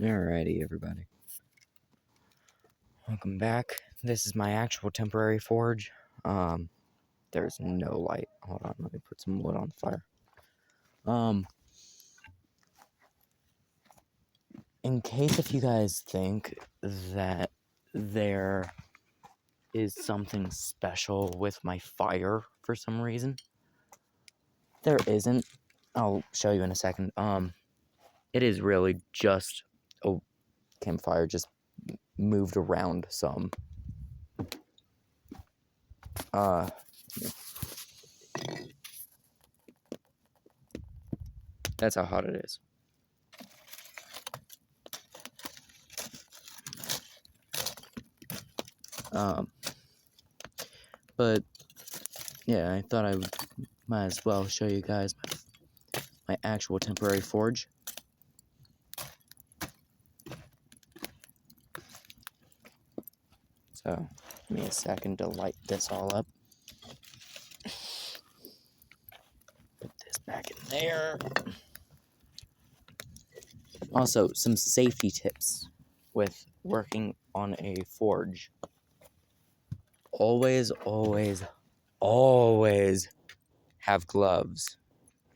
Alrighty, everybody. Welcome back. This is my actual temporary forge. There's no light. Hold on, let me put some wood on the fire. In case if you guys think that there is something special with my fire for some reason, there isn't. I'll show you in a second. It is really just a campfire, just moved around some. That's how hot it is. But yeah, I thought I might as well show you guys my actual temporary forge. So, give me a second to light this all up. Put this back in there. Also, some safety tips with working on a forge. Always, always, always have gloves.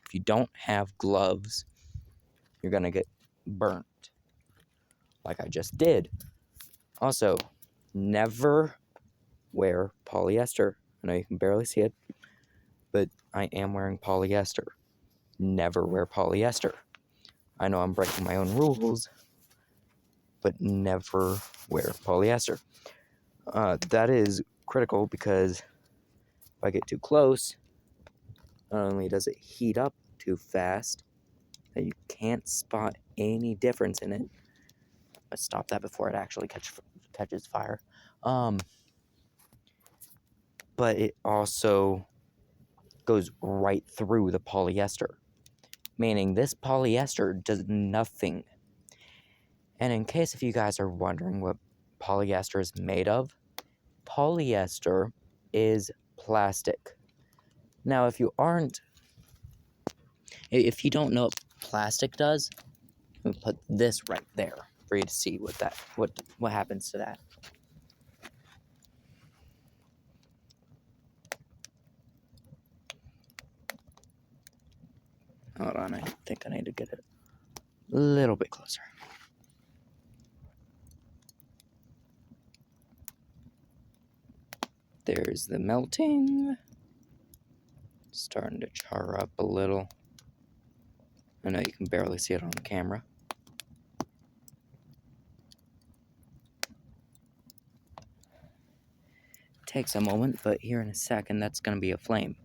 If you don't have gloves, you're gonna get burnt, like I just did. Also, never wear polyester. I know you can barely see it, but I am wearing polyester. Never wear polyester. I know I'm breaking my own rules, but never wear polyester. That is critical because if I get too close, not only does it heat up too fast that you can't spot any difference in it. Let's stop that before it actually catches fire. But it also goes right through the polyester, meaning this polyester does nothing. And in case if you guys are wondering what polyester is made of, polyester is plastic. Now, if you don't know what plastic does, I'm gonna put this right there for you to see what happens to that. Hold on, I think I need to get it a little bit closer. There's the melting. Starting to char up a little. I know you can barely see it on camera. Takes a moment, but here in a second, that's going to be a flame.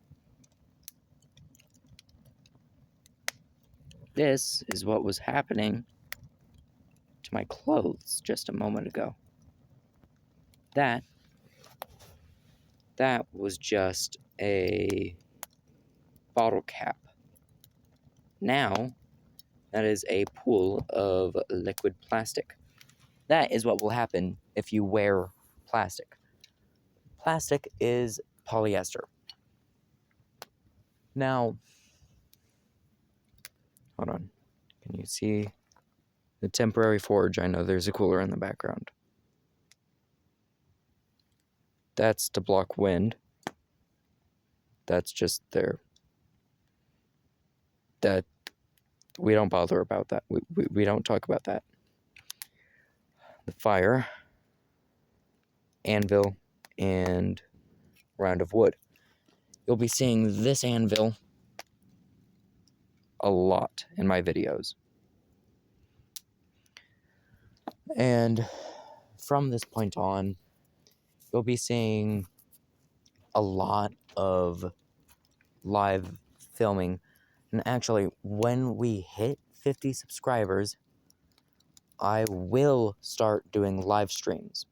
This is what was happening to my clothes just a moment ago. That was just a bottle cap. Now, that is a pool of liquid plastic. That is what will happen if you wear plastic. Plastic is polyester. Now, hold on. Can you see the temporary forge? I know there's a cooler in the background. That's to block wind. That's just there. That we don't bother about that. We don't talk about that. The fire, anvil, and round of wood. You'll be seeing this anvil a lot in my videos. And from this point on, you'll be seeing a lot of live filming. And actually, when we hit 50 subscribers, I will start doing live streams.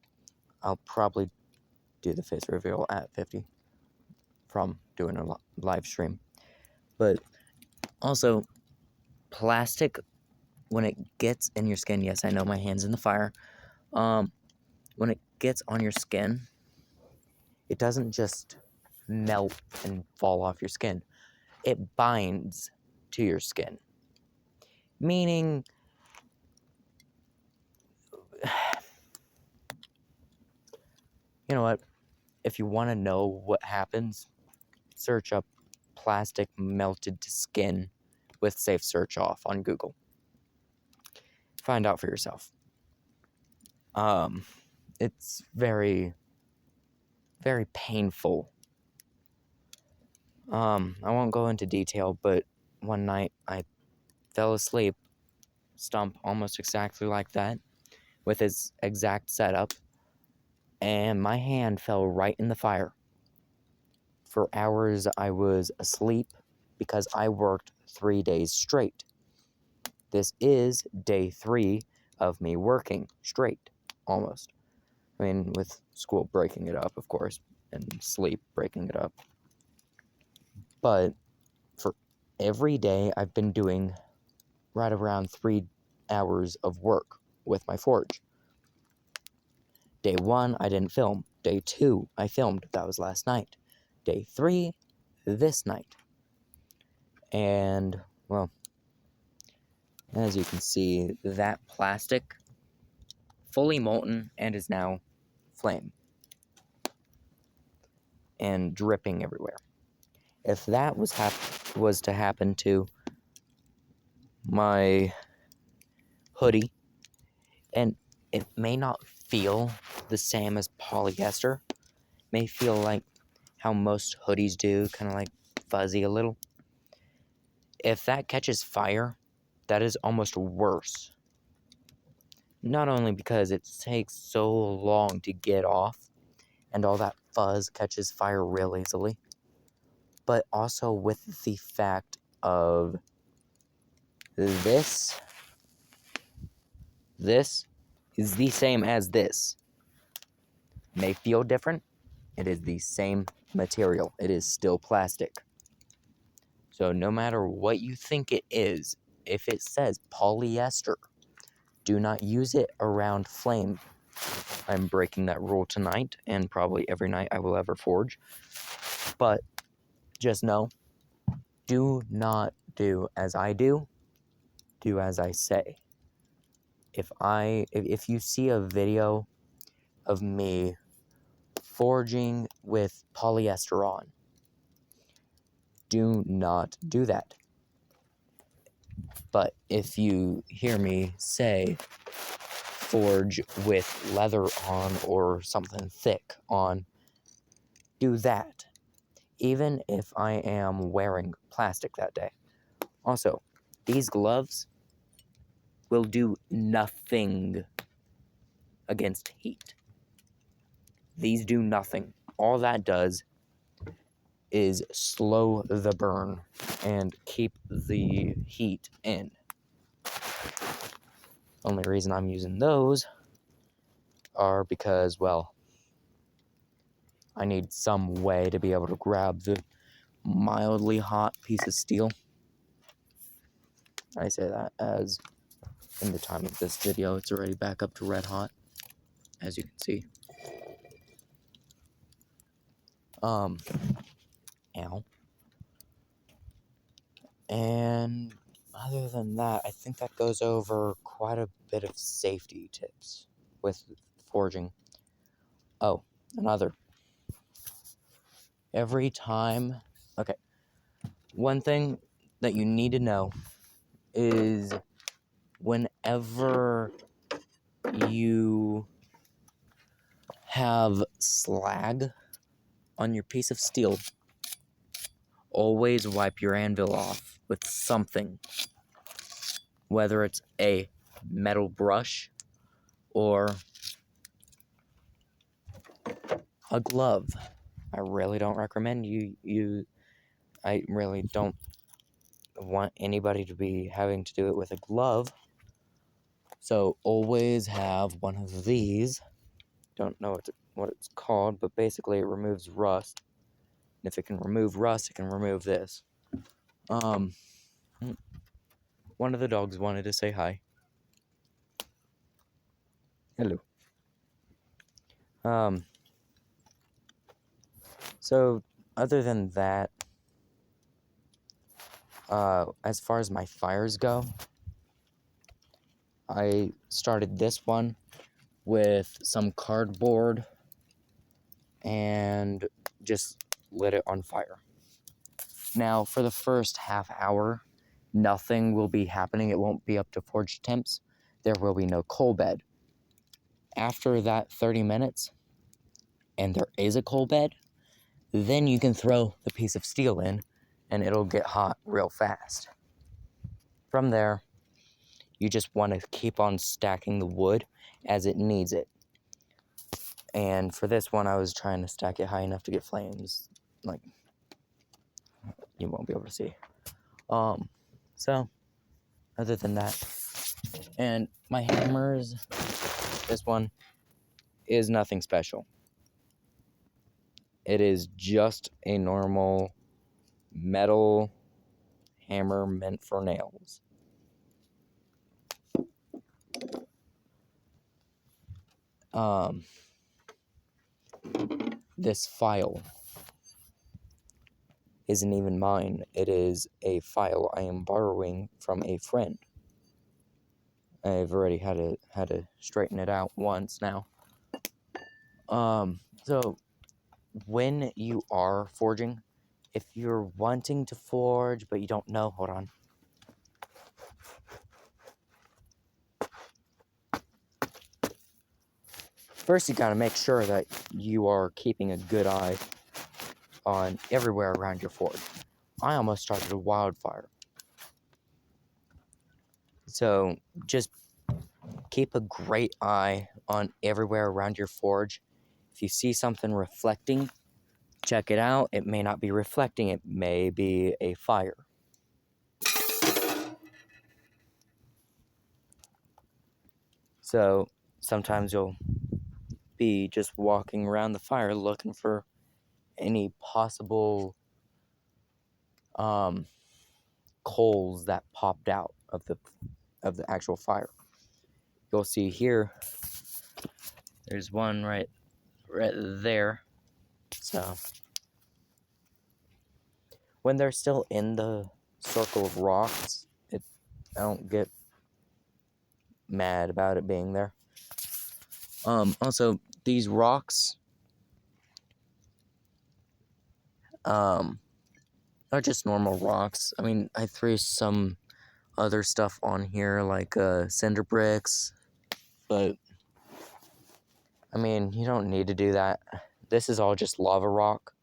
I'll probably do the face reveal at 50 from doing a live stream. But also, plastic, when it gets in your skin, yes, I know my hand's in the fire. When it gets on your skin, it doesn't just melt and fall off your skin. It binds to your skin. Meaning, You know what? If you want to know what happens, search up plastic melted to skin with safe search off on Google. Find out for yourself. It's very, very painful. I won't go into detail, but one night I fell asleep, stump almost exactly like that, with his exact setup, and my hand fell right in the fire. For hours I was asleep because I worked 3 days straight. This is day 3 of me working straight, almost. I mean, with school breaking it up, of course, and sleep breaking it up. But for every day, I've been doing right around 3 hours of work with my forge. Day 1, I didn't film. Day 2, I filmed. That was last night. Day 3, this night. And, well, as you can see, that plastic fully molten and is now flame and dripping everywhere. If that was to happen to my hoodie, and it may not feel the same as polyester, may feel like how most hoodies do, kind of like fuzzy a little. If that catches fire, that is almost worse. Not only because it takes so long to get off, and all that fuzz catches fire real easily, but also with the fact of this is the same as this. May feel different. It is the same material. It is still plastic. So no matter what you think it is, if it says polyester, do not use it around flame. I'm breaking that rule tonight and probably every night I will ever forge. But just know, do not do as I do as I say. If you see a video of me forging with polyester on, do not do that. But if you hear me say forge with leather on or something thick on, do that, even if I am wearing plastic that day. Also, these gloves will do nothing against heat. These do nothing. All that does is slow the burn and keep the heat in. Only reason I'm using those are because, well, I need some way to be able to grab the mildly hot piece of steel. I say that as in the time of this video, it's already back up to red hot, as you can see. Ow. And other than that, I think that goes over quite a bit of safety tips with forging. Oh, another. Every time, okay, one thing that you need to know is whenever you have slag on your piece of steel, always wipe your anvil off with something, whether it's a metal brush or a glove. I really don't recommend I really don't want anybody to be having to do it with a glove. So always have one of these. Don't know what it's called, but basically it removes rust. And if it can remove rust, it can remove this. One of the dogs wanted to say hi. Hello. So other than that, as far as my fires go, I started this one with some cardboard and just lit it on fire. Now, for the first half hour, nothing will be happening. It won't be up to forge temps. There will be no coal bed. After that 30 minutes, and there is a coal bed, then you can throw the piece of steel in, and it'll get hot real fast. From there, you just want to keep on stacking the wood as it needs it. And for this one, I was trying to stack it high enough to get flames. Like, you won't be able to see. So, other than that, and my hammers, this one is nothing special. It is just a normal metal hammer meant for nails. This file isn't even mine. It is a file I am borrowing from a friend. I've already had to straighten it out once now. So when you are forging, if you're wanting to forge but you don't know, hold on. First, you gotta make sure that you are keeping a good eye on everywhere around your forge. I almost started a wildfire. So just keep a great eye on everywhere around your forge. If you see something reflecting, check it out. It may not be reflecting, it may be a fire. So sometimes you'll be just walking around the fire looking for any possible coals that popped out of the actual fire. You'll see here, there's one right there. So when they're still in the circle of rocks, I don't get mad about it being there. Also, these rocks are just normal rocks. I mean, I threw some other stuff on here like cinder bricks, but I mean, you don't need to do that. This is all just lava rock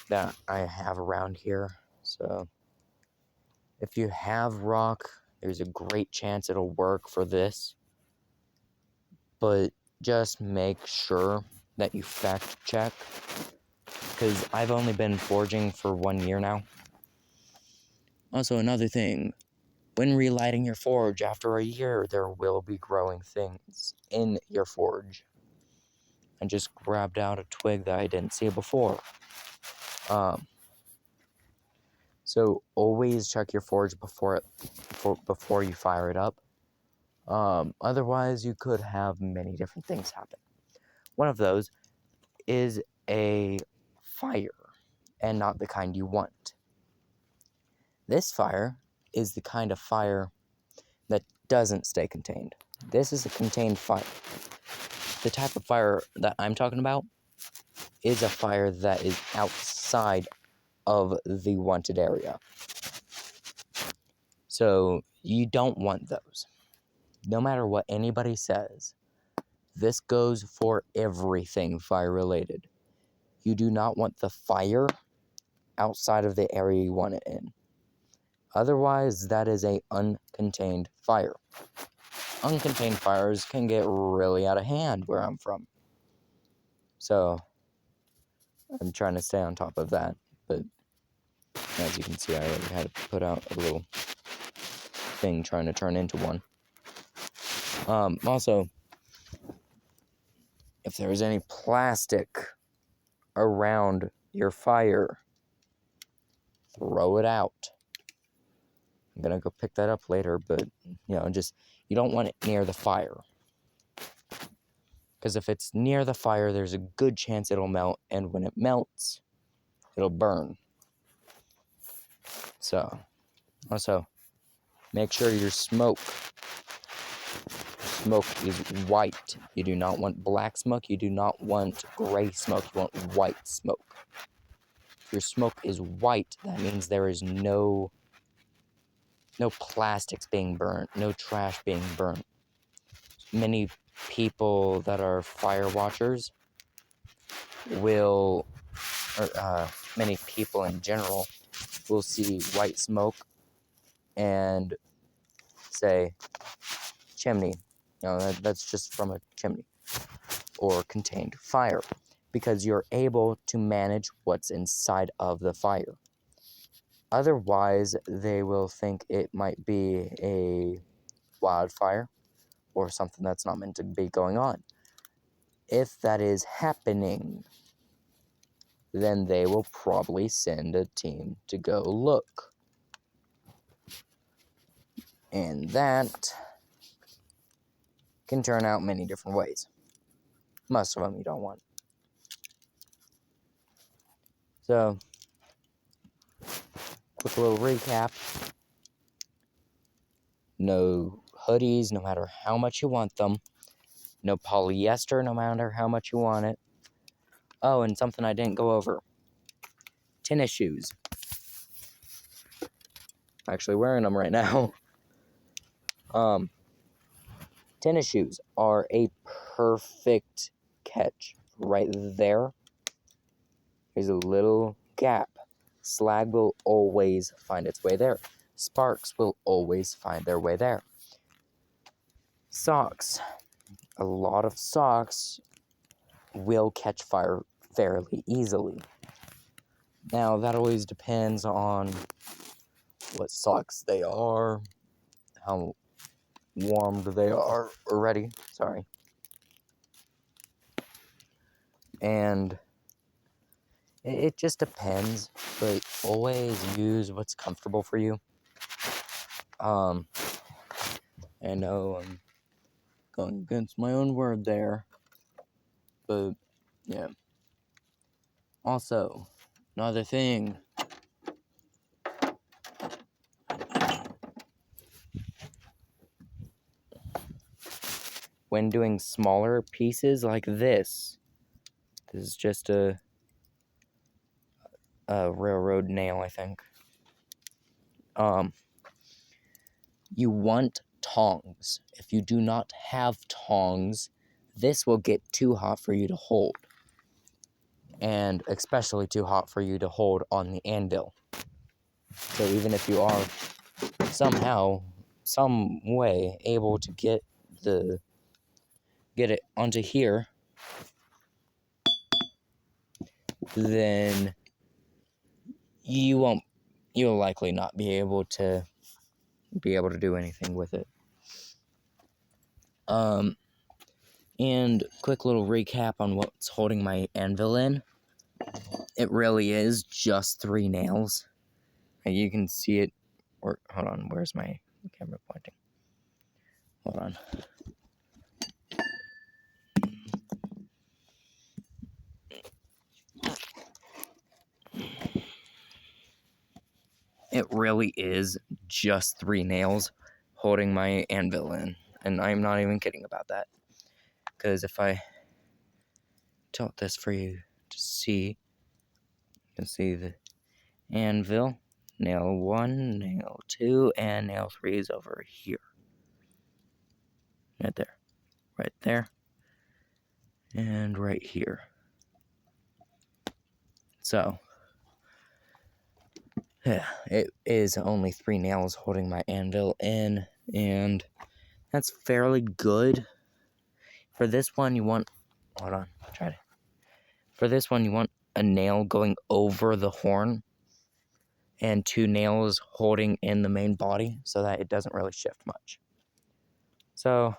that I have around here. So if you have rock, there's a great chance it'll work for this. But just make sure that you fact check, because I've only been forging for 1 year now. Also, another thing, when relighting your forge after a year, there will be growing things in your forge. I just grabbed out a twig that I didn't see before. So always check your forge before you fire it up. Otherwise, you could have many different things happen. One of those is a fire, and not the kind you want. This fire is the kind of fire that doesn't stay contained. This is a contained fire. The type of fire that I'm talking about is a fire that is outside of the wanted area. So you don't want those. No matter what anybody says, this goes for everything fire related. You do not want the fire outside of the area you want it in. Otherwise, that is a uncontained fire. Uncontained fires can get really out of hand where I'm from. So I'm trying to stay on top of that, but as you can see, I already had to put out a little thing trying to turn into one. Also, if there's any plastic around your fire, throw it out. I'm gonna go pick that up later, but you don't want it near the fire. Because if it's near the fire, there's a good chance it'll melt, and when it melts, it'll burn. So, also, make sure your smoke smoke is white. You do not want black smoke. You do not want gray smoke. You want white smoke. If your smoke is white, that means there is no plastics being burnt, no trash being burnt. Many people that are fire watchers will, or many people in general, will see white smoke and say, chimney. That's just from a chimney or contained fire, because you're able to manage what's inside of the fire. Otherwise, they will think it might be a wildfire or something that's not meant to be going on. If that is happening, then they will probably send a team to go look. And that can turn out many different ways. Most of them you don't want. So, quick little recap. No hoodies, no matter how much you want them. No polyester, no matter how much you want it. Oh, and something I didn't go over. Tennis shoes. I'm actually wearing them right now. Tennis shoes are a perfect catch. Right there. There's a little gap. Slag will always find its way there. Sparks will always find their way there. Socks. A lot of socks will catch fire fairly easily. Now, that always depends on what socks they are, how warmed they are already. Sorry. And it just depends, but always use what's comfortable for you. I know I'm going against my own word there, but yeah. Also, another thing. When doing smaller pieces like this is just a railroad nail, I think. You want tongs. If you do not have tongs, this will get too hot for you to hold. And especially too hot for you to hold on the anvil. So even if you are somehow, some way able to get it onto here, then you'll likely not be able to do anything with it. And quick little recap on what's holding my anvil in. It really is just 3 nails. And you can see it, or hold on, where's my camera pointing? Hold on. It really is just 3 nails holding my anvil in. And I'm not even kidding about that. Because if I tilt this for you to see, you can see the anvil. Nail 1, nail 2, and nail 3 is over here. Right there. Right there. And right here. So, yeah, it is only 3 nails holding my anvil in, and that's fairly good. For this one, you want, hold on, try to. For this one, you want a nail going over the horn, and 2 nails holding in the main body, so that it doesn't really shift much. So,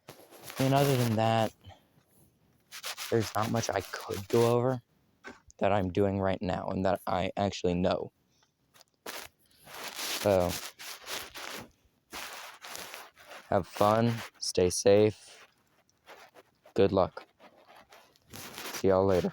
I mean, other than that, there's not much I could go over that I'm doing right now, and that I actually know. So, have fun, stay safe, good luck. See y'all later.